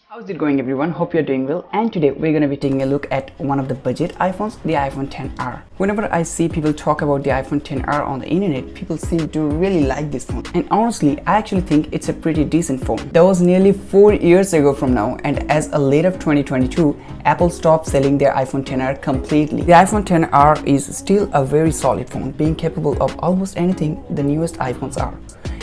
How's it going everyone? Hope you're doing well, and today we're going to be taking a look at one of the budget iPhones, the iPhone XR. Whenever I see people talk about the iPhone XR on the internet, people seem to really like this phone, and honestly I actually think it's a pretty decent phone. That was nearly 4 years ago from now, and as a late of 2022, Apple stopped selling their iPhone XR completely. The iPhone XR is still a very solid phone, being capable of almost anything the newest iPhones are.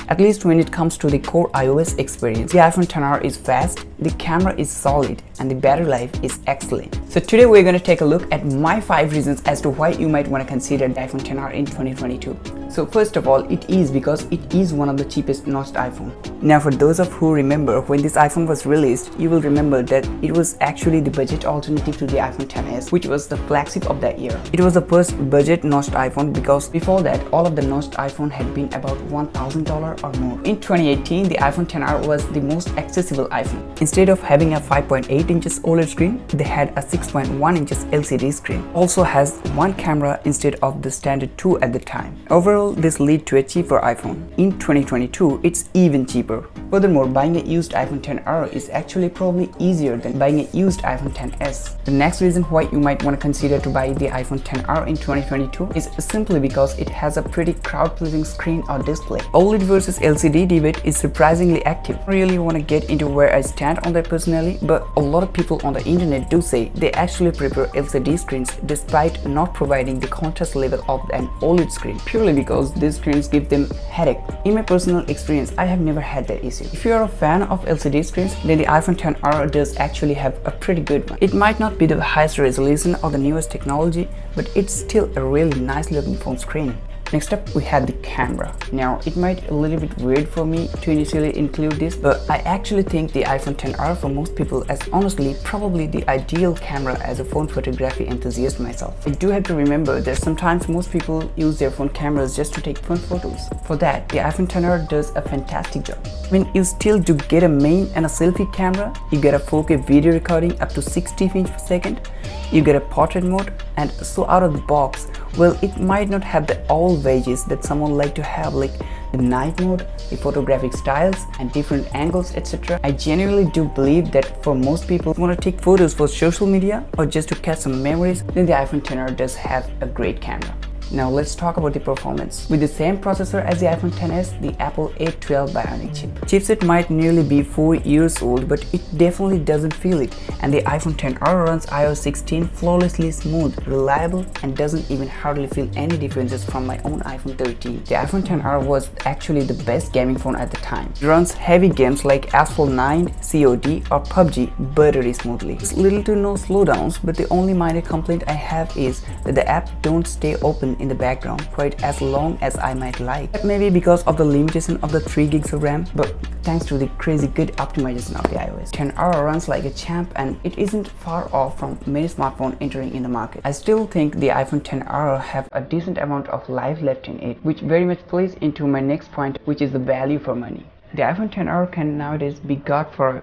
At least when it comes to the core iOS experience. The iPhone XR is fast, the camera is solid, and the battery life is excellent. So today we're going to take a look at my 5 reasons as to why you might want to consider the iPhone XR in 2022. So first of all, it is because it is one of the cheapest notched iPhone. Now for those of who remember when this iPhone was released, you will remember that it was actually the budget alternative to the iPhone XS, which was the flagship of that year. It was the first budget notched iPhone because before that all of the notched iPhone had been about $1,000 or more. In 2018, the iPhone XR was the most accessible iPhone. Instead of having a 5.8 inches OLED screen, they had a 6.1 inches LCD screen. Also has one camera instead of the standard 2 at the time. Overall, this led to a cheaper iPhone. In 2022, it's even cheaper. Furthermore, buying a used iPhone XR is actually probably easier than buying a used iPhone XS. The next reason why you might want to consider to buy the iPhone XR in 2022 is simply because it has a pretty crowd-pleasing screen or display. OLED versus LCD debate is surprisingly active. I really want to get into where I stand on that personally, but a lot of people on the internet do say they actually prefer LCD screens despite not providing the contrast level of an OLED screen, purely because these screens give them headache. In my personal experience, I have never had that issue. If you are a fan of LCD screens, then the iPhone XR does actually have a pretty good one. It might not be the highest resolution or the newest technology, but it's still a really nice looking phone screen. Next up, we have the camera. Now, it might be a little bit weird for me to initially include this, but I actually think the iPhone XR for most people is honestly probably the ideal camera as a phone photography enthusiast myself. I do have to remember that sometimes most people use their phone cameras just to take fun photos. For that, the iPhone XR does a fantastic job. I mean, you still do get a main and a selfie camera, you get a 4K video recording up to 60 frames per second, you get a portrait mode, and so out of the box, well, it might not have the all wages that someone like to have, like the night mode, the photographic styles and different angles, etc. I genuinely do believe that for most people who want to take photos for social media or just to catch some memories, then the iPhone XR does have a great camera. Now let's talk about the performance. With the same processor as the iPhone XS, the Apple A12 Bionic chip. Chipset might nearly be 4 years old, but it definitely doesn't feel it, and the iPhone XR runs iOS 16 flawlessly smooth, reliable, and doesn't even hardly feel any differences from my own iPhone 13. The iPhone XR was actually the best gaming phone at the time. It runs heavy games like Asphalt 9, COD, or PUBG buttery smoothly. There's little to no slowdowns, but the only minor complaint I have is that the app don't stay open in the background quite as long as I might like. That may be because of the limitation of the 3 gigs of RAM, but thanks to the crazy good optimization of the iOS. XR runs like a champ, and it isn't far off from many smartphones entering in the market. I still think the iPhone XR have a decent amount of life left in it, which very much plays into my next point, which is the value for money. The iPhone XR can nowadays be got for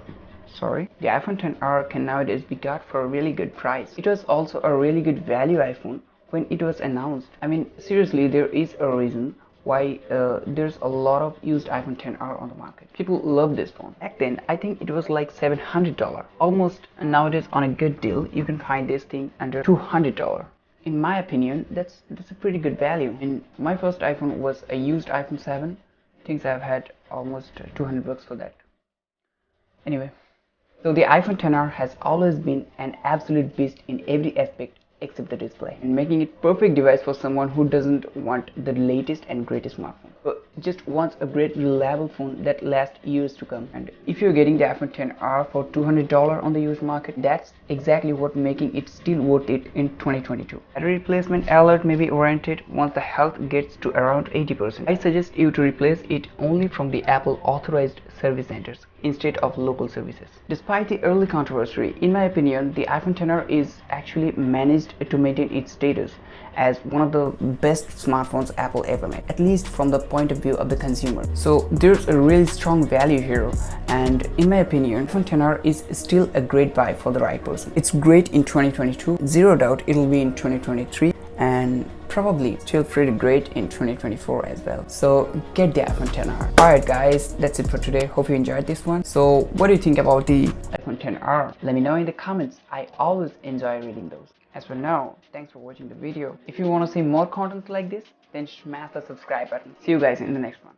the iPhone XR can nowadays be got for a really good price. It was also a really good value iPhone when it was announced. I mean, seriously, there is a reason why there's a lot of used iPhone XR on the market. People love this phone. Back then, I think it was like $700. Almost nowadays on a good deal, you can find this thing under $200. In my opinion, that's a pretty good value. And my first iPhone was a used iPhone 7. Things I've had almost $200 for that. Anyway, so the iPhone XR has always been an absolute beast in every aspect except the display, and making it perfect device for someone who doesn't want the latest and greatest smartphone, but just wants a great reliable phone that lasts years to come. And if you're getting the iPhone XR for $200 on the used market, that's exactly what making it still worth it in 2022. Battery replacement alert may be warranted once the health gets to around 80%. I suggest you to replace it only from the Apple authorized service centers instead of local services. Despite the early controversy, in my opinion, the iPhone XR is actually managed to maintain its status as one of the best smartphones Apple ever made, at least from the point of view of the consumer. So there's a really strong value here, and in my opinion, iPhone XR is still a great buy for the right person. It's great in 2022, zero doubt it'll be in 2023, and and probably still pretty great in 2024 as well. So get the iPhone XR. Alright guys, that's it for today. Hope you enjoyed this one. So what do you think about the iPhone XR? Let me know in the comments. I always enjoy reading those. As for now, thanks for watching the video. If you want to see more content like this, then smash the subscribe button. See you guys in the next one.